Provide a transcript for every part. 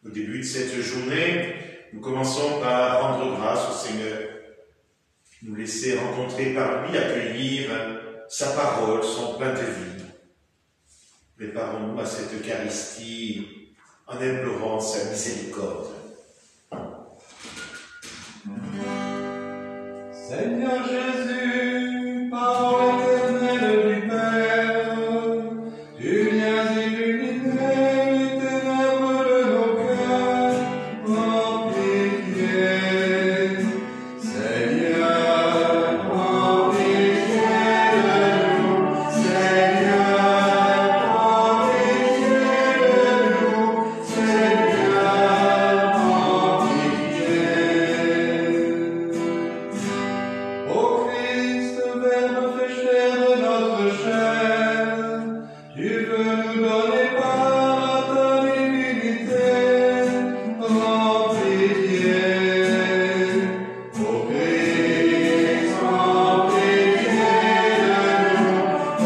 Au début de cette journée, nous commençons par rendre grâce au Seigneur, nous laisser rencontrer par lui, accueillir sa parole, son pain de vie. Préparons-nous à cette Eucharistie en implorant sa miséricorde. Seigneur Jésus, parole éternelle du Père, tu viens illuminer les ténèbres de nos cœurs, prends pitié. Seigneur, prends pitié de nous. Seigneur, prends pitié de nous. Seigneur, prends pitié. Ô Christ, Verbe fait chair de notre chair, tu veux nous donner part à ta divinité, prends pitié. Ô Christ, prends pitié de nous.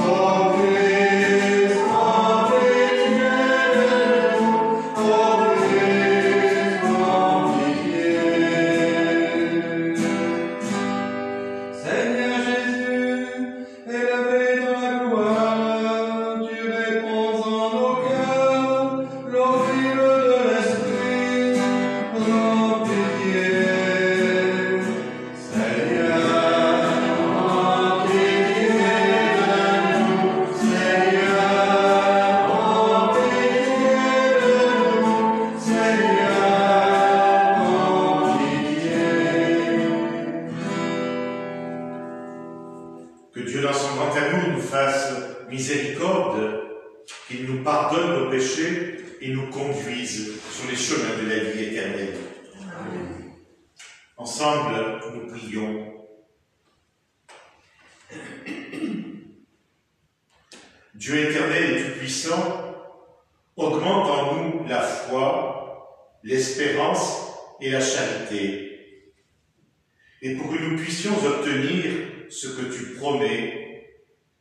Ô Christ, prends pitié de nous. Ô Christ, prends pitié. Seigneur Jésus, élevé dans la gloire, tu réponds en nos cœurs l'orgueil de l'esprit, prends pitié. Seigneur, prends pitié de nous. Seigneur, prends pitié de nous. Seigneur, prends pitié. Que Dieu, dans son grand amour, nous fasse miséricorde, qu'il nous pardonne nos péchés et nous conduise sur les chemins de la vie éternelle. Amen. Ensemble, nous prions. Dieu éternel et tout-puissant, augmente en nous la foi, l'espérance et la charité. Et pour que nous puissions obtenir ce que tu promets,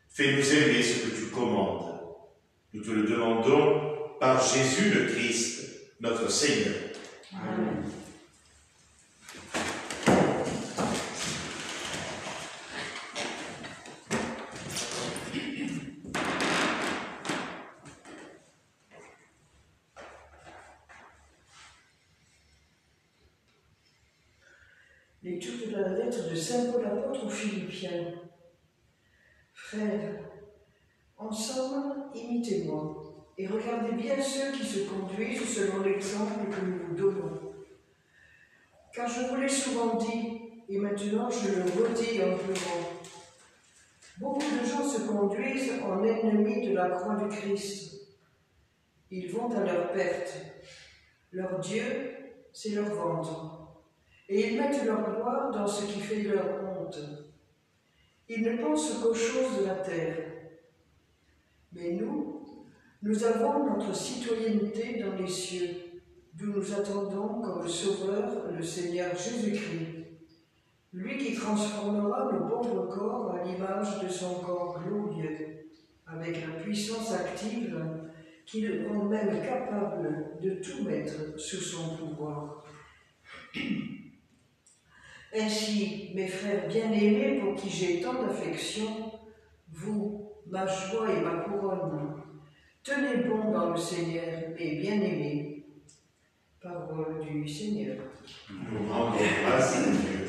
fais-nous aimer ce que tu commandes. Nous te le demandons par Jésus le Christ, notre Seigneur. Amen. Lecture de la lettre de Saint Paul apôtre aux Philippiens. Frères, ensemble, imitez-moi et regardez bien ceux qui se conduisent selon l'exemple que nous vous donnons. Car je vous l'ai souvent dit, et maintenant je le redis en pleurant. Beaucoup de gens se conduisent en ennemis de la croix du Christ. Ils vont à leur perte. Leur Dieu, c'est leur ventre. Et ils mettent leur gloire dans ce qui fait leur honte. Ils ne pensent qu'aux choses de la terre. Mais nous avons notre citoyenneté dans les cieux, d'où nous attendons comme Sauveur le Seigneur Jésus-Christ, lui qui transformera nos pauvres corps à l'image de son corps glorieux, avec la puissance active qui le rend même capable de tout mettre sous son pouvoir. Ainsi, mes frères bien-aimés, pour qui j'ai tant d'affection, vous, ma joie et ma couronne, tenez bon dans le Seigneur, mes bien-aimés. Parole du Seigneur. Nous rendons grâce à Dieu.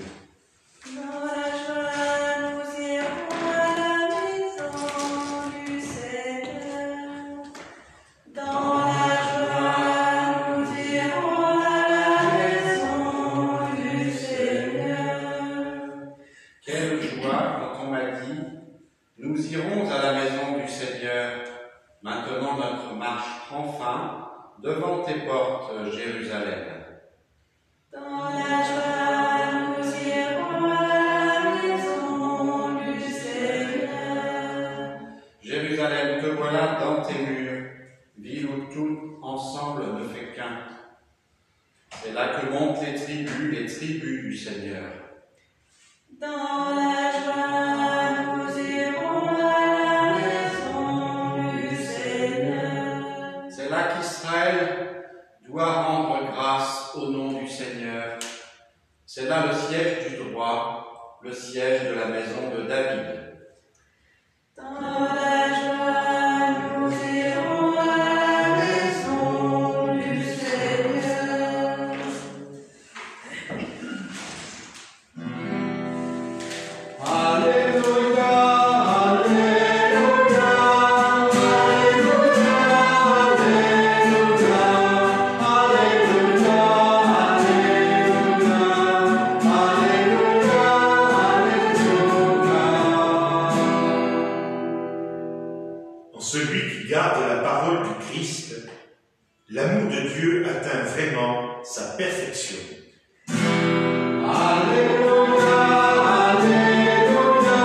Dans la joie, nous irons à la maison du Seigneur. Dans la joie, nous irons à la maison du Seigneur. Quelle joie quand on m'a dit « Nous irons à la maison du Seigneur. Maintenant notre marche prend fin devant tes portes, Jérusalem. » Dans la joie, nous irons à la maison du Seigneur. Jérusalem, te voilà dans tes murs, ville où tout ensemble ne fait qu'un. C'est là que montent les tribus du Seigneur. Dans la joie, nous irons à la maison du Seigneur. C'est là qu'Israël doit rendre grâce au nom du Seigneur. C'est là le siège du droit, le siège de la maison de David. Dans la joie, nous irons à la maison du Seigneur. Alléluia, Alléluia, Alléluia, Alléluia, Alléluia, En celui qui garde la parole du Christ, l'amour de Dieu atteint vraiment sa perfection. Alléluia, Alléluia,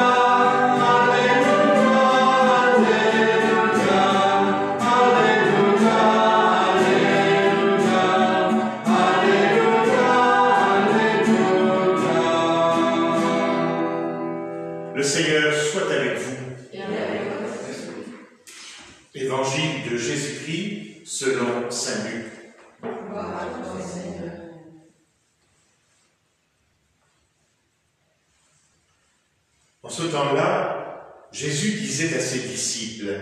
Alléluia, Alléluia, Alléluia, Alléluia, Alléluia. Le Seigneur soit avec vous. Évangile de Jésus-Christ selon saint Luc. Gloire à toi, Seigneur. En ce temps-là, Jésus disait à ses disciples,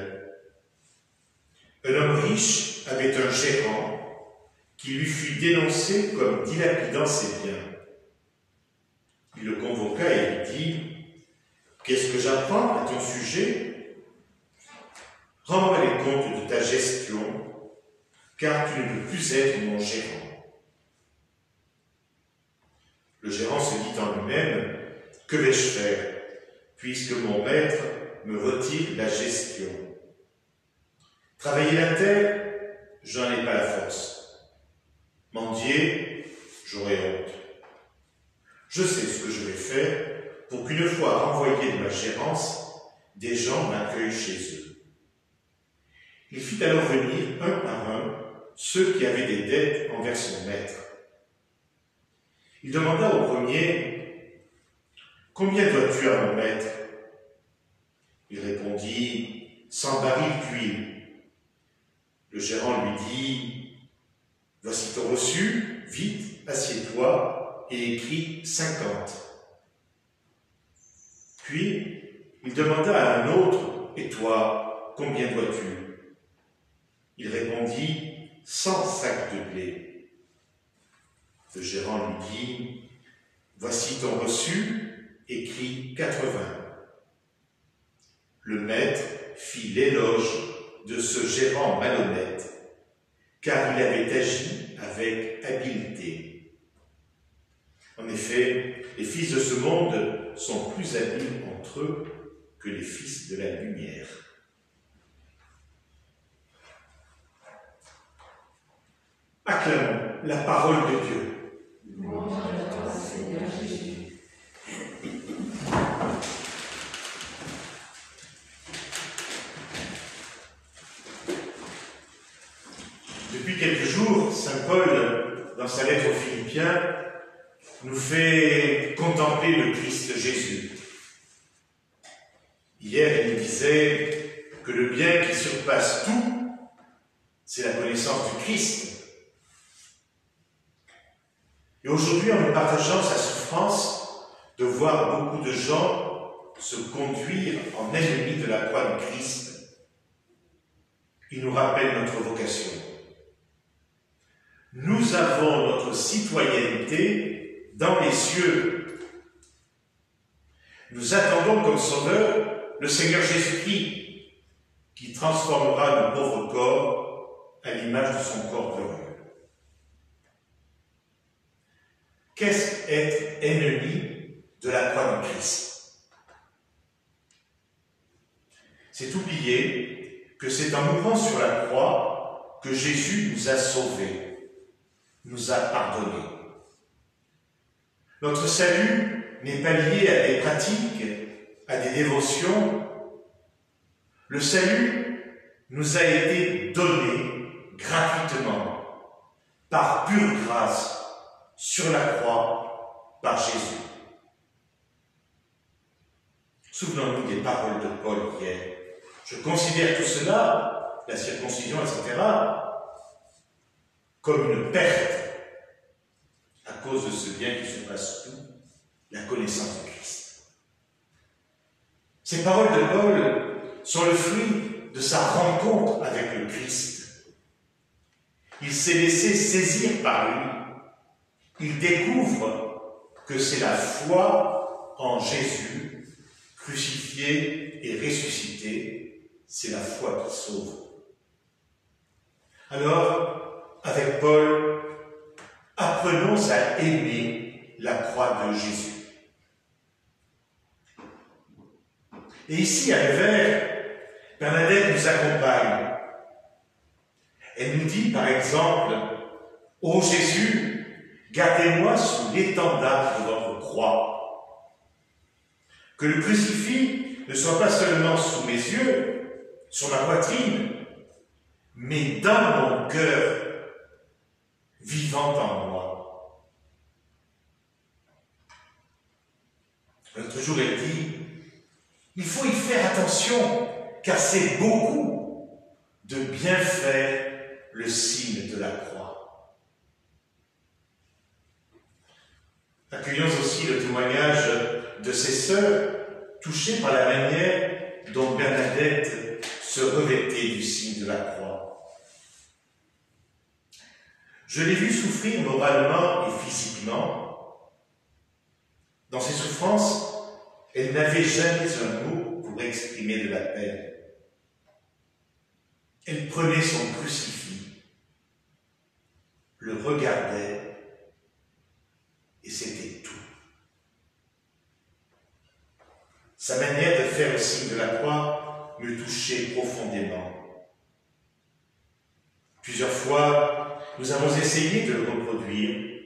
un homme riche avait un gérant qui lui fut dénoncé comme dilapidant ses biens. Il le convoqua et lui dit, « Qu'est-ce que j'apprends à ton sujet ? Rends-moi les comptes de ta gestion, car tu ne peux plus être mon gérant. » Le gérant se dit en lui-même, « Que vais-je faire, puisque mon maître me retire la gestion? Travailler la terre, j'en ai pas la force. Mendier, j'aurai honte. Je sais ce que je vais faire pour qu'une fois renvoyé de ma gérance, des gens m'accueillent chez eux. » Il fit alors venir un par un ceux qui avaient des dettes envers son maître. Il demanda au premier, « Combien dois-tu à mon maître ?» Il répondit, « 100 barils d'huile. » Le gérant lui dit, « Voici ton reçu, vite, assieds-toi et écris 50. » Puis, il demanda à un autre, « Et toi, combien dois-tu » Il répondit, 100 sacs de blé. Le gérant lui dit, voici ton reçu, écrit 80. le maître fit l'éloge de ce gérant malhonnête, car il avait agi avec habileté. En effet, les fils de ce monde sont plus habiles entre eux que les fils de la lumière. Acclamons la parole de Dieu. Louange à toi, Seigneur Jésus. Depuis quelques jours, saint Paul, dans sa lettre aux Philippiens, nous fait contempler le Christ Jésus. Hier, il nous disait que le bien qui surpasse tout, c'est la connaissance du Christ. Et aujourd'hui, en nous partageant sa souffrance, de voir beaucoup de gens se conduire en ennemis de la croix du Christ, il nous rappelle notre vocation. Nous avons notre citoyenneté dans les cieux. Nous attendons comme sauveur le Seigneur Jésus-Christ, qui transformera nos pauvres corps à l'image de son corps glorieux. Qu'est-ce être ennemi de la croix du Christ? C'est oublier que c'est en mourant sur la croix que Jésus nous a sauvés, nous a pardonnés. Notre salut n'est pas lié à des pratiques, à des dévotions. Le salut nous a été donné gratuitement, par pure grâce, sur la croix, par Jésus. Souvenons-nous des paroles de Paul hier. Je considère tout cela, la circoncision, etc., comme une perte à cause de ce bien qui surpasse tout, la connaissance du Christ. Ces paroles de Paul sont le fruit de sa rencontre avec le Christ. Il s'est laissé saisir par lui. Il découvre que c'est la foi en Jésus, crucifié et ressuscité, c'est la foi qui sauve. Alors, avec Paul, apprenons à aimer la croix de Jésus. Et ici, à Nevers, Bernadette nous accompagne. Elle nous dit, par exemple, « Ô Jésus, gardez-moi sous l'étendard de votre croix. Que le crucifix ne soit pas seulement sous mes yeux, sur ma poitrine, mais dans mon cœur, vivant en moi. » L'autre jour, elle dit, il faut y faire attention, car c'est beaucoup de bien faire le signe de la croix. Accueillons aussi le témoignage de ses sœurs, touchées par la manière dont Bernadette se revêtait du signe de la croix. Je l'ai vue souffrir moralement et physiquement. Dans ses souffrances, elle n'avait jamais un mot pour exprimer de la peine. Elle prenait son crucifix, le regardait, et c'était tout. Sa manière de faire le signe de la croix me touchait profondément. Plusieurs fois, nous avons essayé de le reproduire,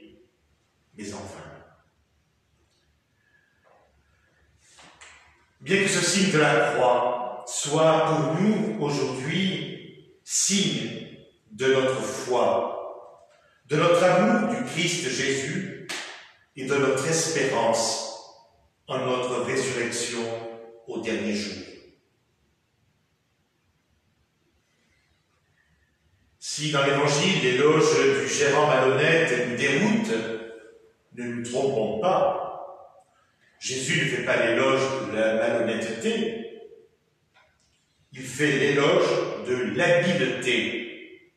mais en vain. Bien que ce signe de la croix soit pour nous aujourd'hui signe de notre foi, de notre amour du Christ Jésus et de notre espérance en notre résurrection au dernier jour. Si dans l'Évangile l'éloge du gérant malhonnête nous déroute, ne nous trompons pas. Jésus ne fait pas l'éloge de la malhonnêteté, il fait l'éloge de l'habileté.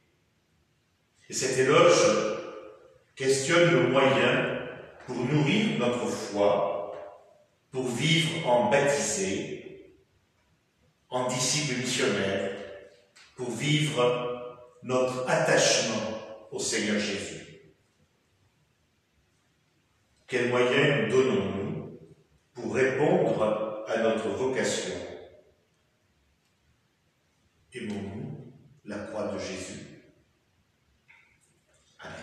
Et cet éloge questionne nos moyens pour nourrir notre foi, pour vivre en baptisé, en disciples missionnaires pour vivre notre attachement au Seigneur Jésus. Quels moyens nous donnons-nous pour répondre à notre vocation? Aimons-nous la croix de Jésus? Amen.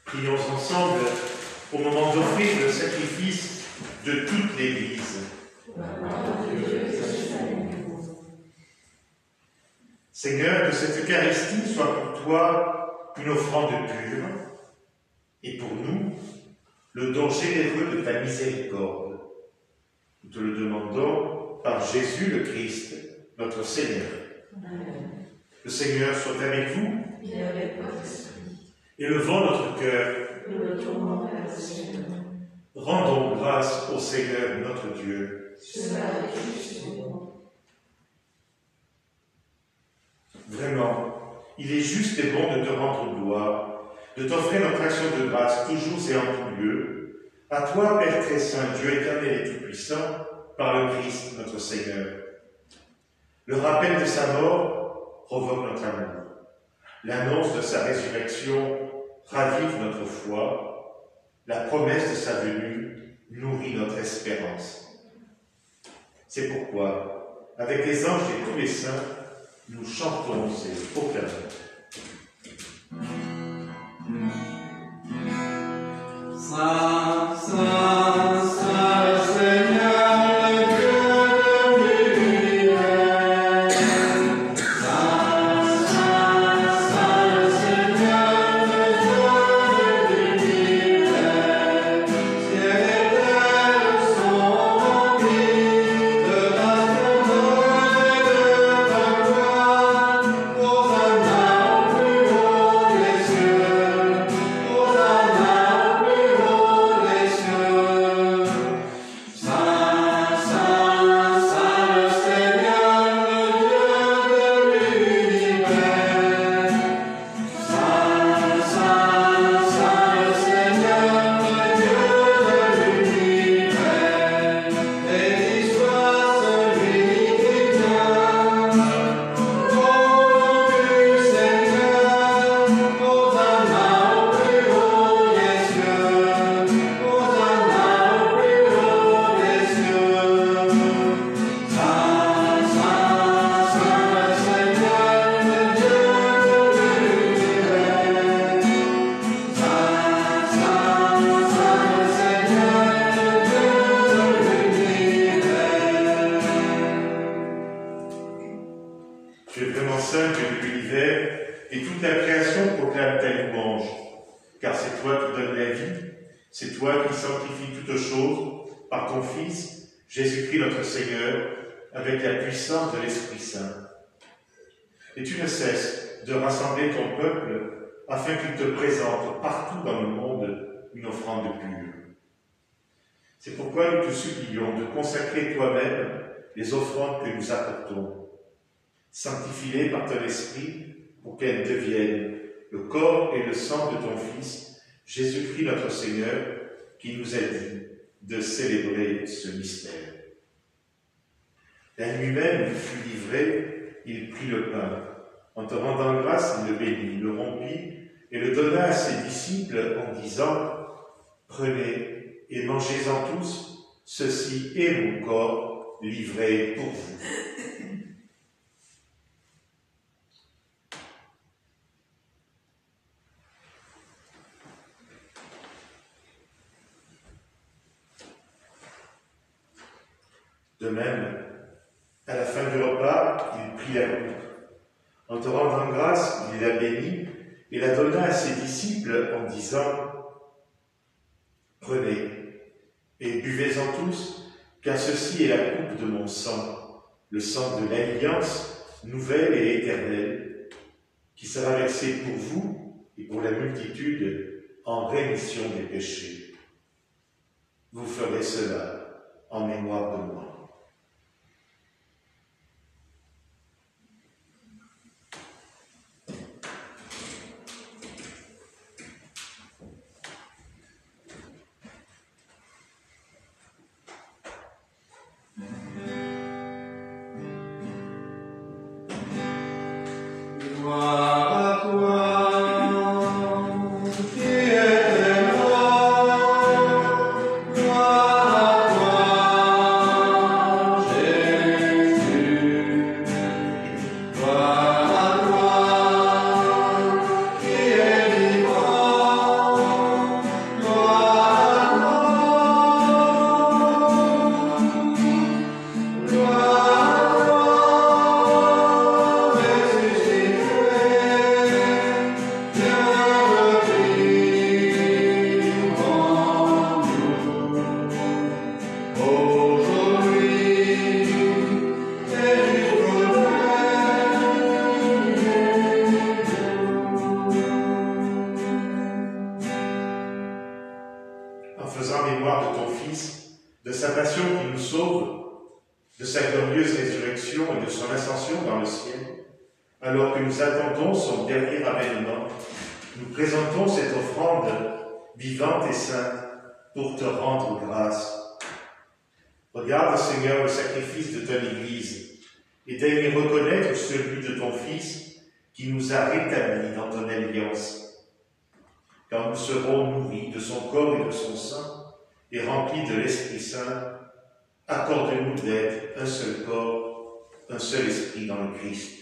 Prions ensemble au moment d'offrir le sacrifice de toute l'Église. Seigneur, que cette Eucharistie soit pour toi une offrande pure et pour nous le don généreux de ta miséricorde. Nous te le demandons par Jésus le Christ, notre Seigneur. Amen. Le Seigneur soit avec vous. Il est avec votre esprit. Élevons notre cœur. Nous le tournons vers le Seigneur. Rendons grâce au Seigneur notre Dieu. Cela est juste et bon. Vraiment, il est juste et bon de te rendre gloire, de t'offrir notre action de grâce toujours et en tout lieu. À toi, Père très saint, Dieu éternel et tout-puissant, par le Christ notre Seigneur. Le rappel de sa mort provoque notre amour. L'annonce de sa résurrection ravive notre foi. La promesse de sa venue nourrit notre espérance. C'est pourquoi, avec les anges et tous les saints, nous chantons et proclamons. Saint, Saint, Saint Seigneur, Dieu de l'univers. Saint, Saint, Saint Seigneur, Dieu de l'univers. Ciel et terre sont remplis de ta splendeur et de ta gloire. Hosanna au plus haut des cieux. et toute la création proclame ta louange, car c'est toi qui donnes la vie, c'est toi qui sanctifies toutes choses par ton Fils, Jésus-Christ notre Seigneur, avec la puissance de l'Esprit Saint. Et tu ne cesses de rassembler ton peuple afin qu'il te présente partout dans le monde une offrande pure. C'est pourquoi nous te supplions de consacrer toi-même les offrandes que nous apportons. Sanctifie-les par ton Esprit pour qu'elles deviennent le corps et le sang de ton Fils, Jésus-Christ notre Seigneur, qui nous a dit de célébrer ce mystère. La nuit même où il fut livré, il prit le pain. En te rendant grâce, il le bénit, le rompit et le donna à ses disciples en disant « Prenez et mangez-en tous, ceci est mon corps livré pour vous. » De même, à la fin du repas, il prit la coupe. En te rendant grâce, il la bénit et la donna à ses disciples en disant « Prenez et buvez-en tous, car ceci est la coupe de mon sang, le sang de l'alliance nouvelle et éternelle, qui sera versé pour vous et pour la multitude en rémission des péchés. Vous ferez cela en mémoire de moi. » Alors que nous attendons son dernier avènement, nous présentons cette offrande vivante et sainte pour te rendre grâce. Regarde, Seigneur, le sacrifice de ton Église et daigne reconnaître celui de ton Fils qui nous a rétablis dans ton alliance. Quand nous serons nourris de son corps et de son sang et remplis de l'Esprit Saint, accorde-nous d'être un seul corps, un seul esprit dans le Christ.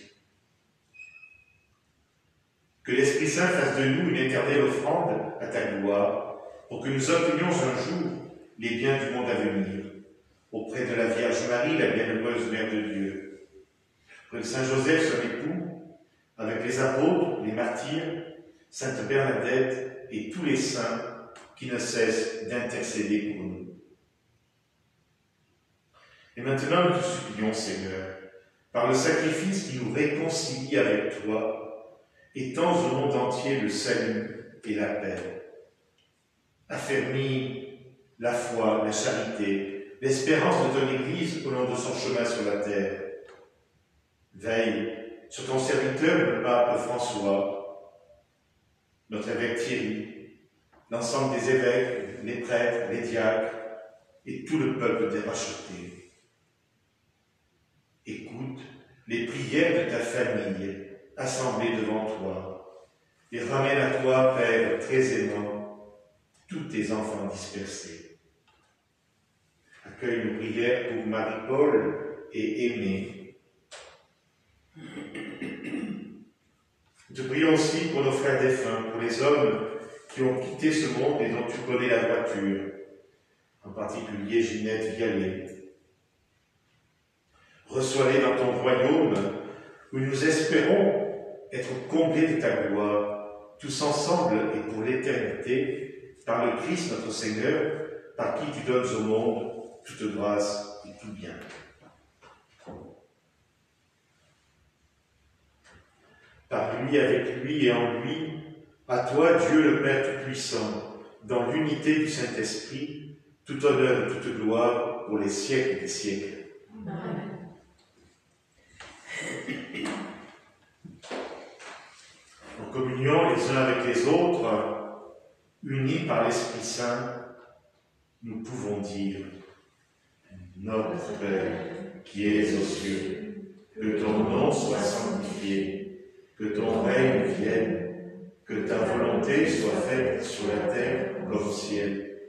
Que l'Esprit Saint fasse de nous une éternelle offrande à ta gloire, pour que nous obtenions un jour les biens du monde à venir, auprès de la Vierge Marie, la bienheureuse Mère de Dieu. Que Saint Joseph, son époux, avec les apôtres, les martyrs, Sainte Bernadette et tous les saints qui ne cessent d'intercéder pour nous. Et maintenant, nous te supplions, Seigneur, par le sacrifice qui nous réconcilie avec toi, étends au monde entier le salut et la paix. Affermis la foi, la charité, l'espérance de ton Église au long de son chemin sur la terre. Veille sur ton serviteur, le pape François, notre évêque Thierry, l'ensemble des évêques, les prêtres, les diacres et tout le peuple des rachetés. Écoute les prières de ta famille assemblés devant toi, et ramène à toi, Père très aimant, tous tes enfants dispersés. Accueille nos prières pour Marie-Paul et Aimée. Nous te prions aussi pour nos frères défunts, pour les hommes qui ont quitté ce monde et dont tu connais la voiture, en particulier Ginette Vialet. Reçois-les dans ton royaume, où nous espérons être comblés de ta gloire, tous ensemble et pour l'éternité, par le Christ notre Seigneur, par qui tu donnes au monde toute grâce et tout bien. Par lui, avec lui et en lui, à toi, Dieu le Père Tout-Puissant, dans l'unité du Saint-Esprit, tout honneur et toute gloire pour les siècles des siècles. Amen. En communion les uns avec les autres, unis par l'Esprit Saint, nous pouvons dire « Notre Père, qui es aux cieux, que ton nom soit sanctifié, que ton règne vienne, que ta volonté soit faite sur la terre comme au ciel.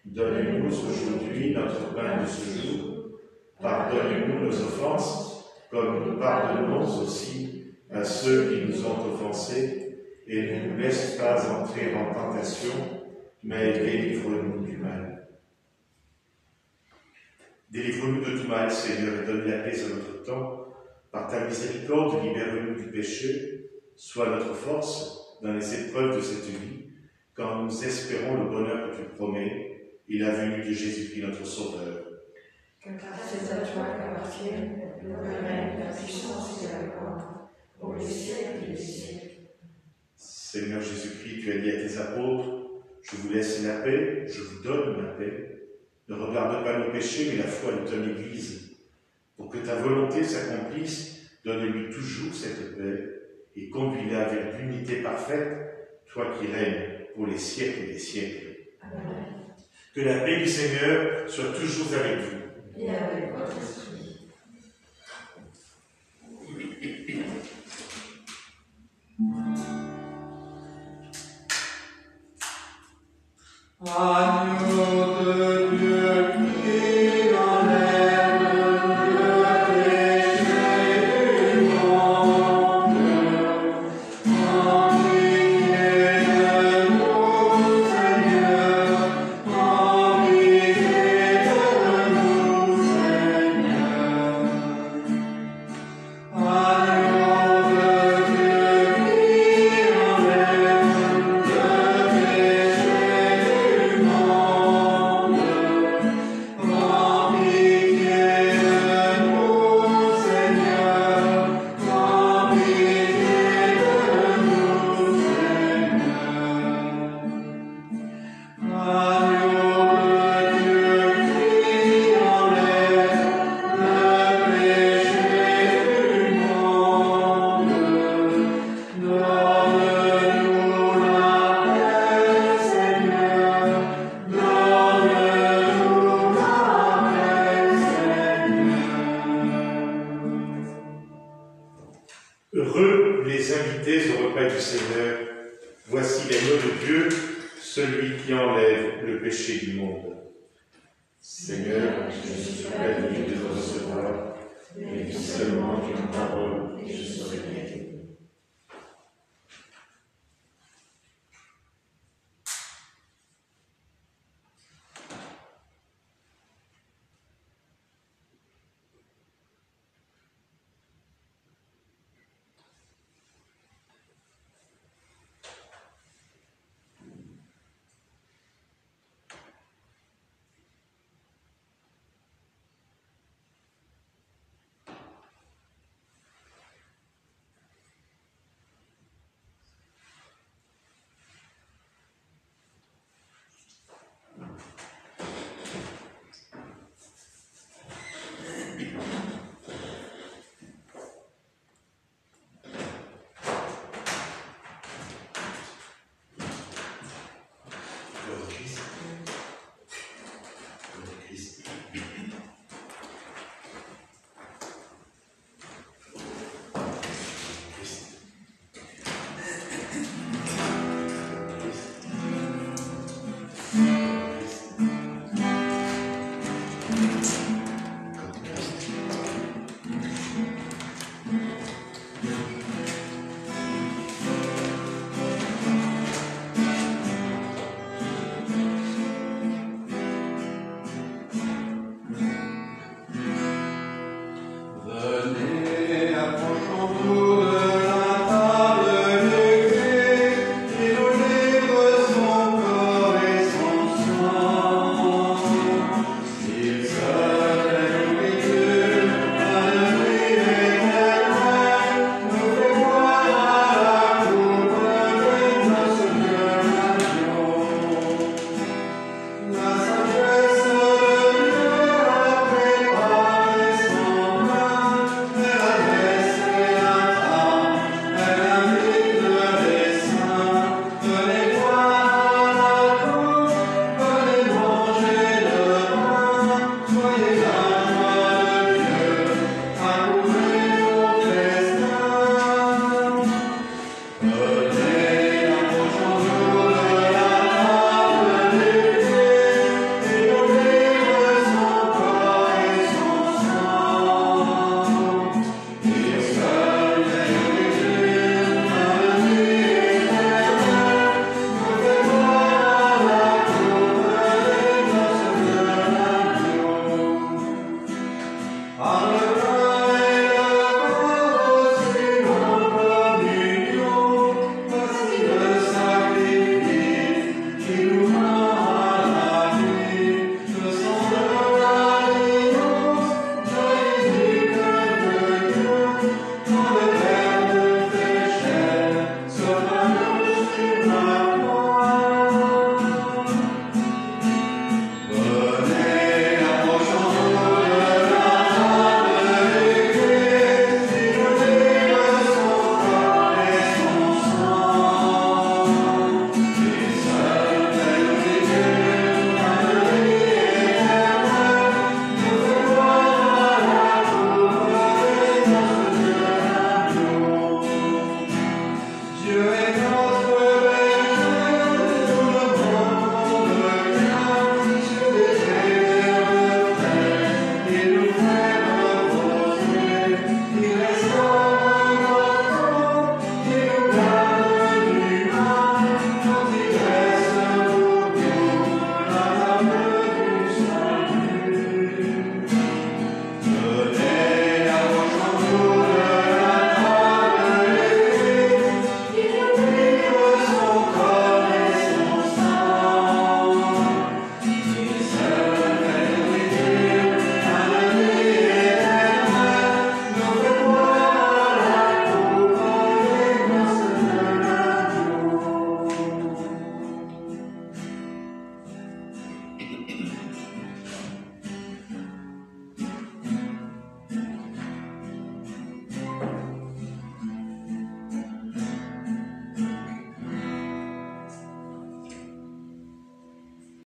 Donne-nous aujourd'hui notre pain de ce jour. Pardonne-nous nos offenses, comme nous pardonnons aussi à ceux qui nous ont offensés, et ne nous laisse pas entrer en tentation, mais délivre-nous du mal. Délivre-nous de tout mal, Seigneur, et donne la paix à notre temps. Par ta miséricorde, libère-nous du péché, sois notre force dans les épreuves de cette vie, quand nous espérons le bonheur que tu promets et la venue de Jésus-Christ notre Sauveur. Car c'est à toi qu'appartiennent le règne, la puissance et la gloire, pour les siècles des siècles. Seigneur Jésus-Christ, tu as dit à tes apôtres, je vous laisse la paix, je vous donne la paix. Ne regarde pas nos péchés, mais la foi de ton Église. Pour que ta volonté s'accomplisse, donne-lui toujours cette paix et conduis-la vers l'unité parfaite, toi qui règnes pour les siècles des siècles. Amen. Que la paix du Seigneur soit toujours avec vous. Et avec votre esprit. Agneau de Dieu qui enlève le péché du monde, en pitié de nous, Seigneur, en pitié de nous, Seigneur. Agneau de Dieu qui enlève le péché du monde, en pitié de nous, Seigneur, en pitié de nous, Seigneur. Agneau de Dieu qui enlève le péché du monde, donne-nous la paix, Seigneur, donne-nous la paix, Seigneur. Heureux les invités au repas du Seigneur. Voici l'agneau de Dieu, celui qui enlève le péché du monde. Seigneur, Je suis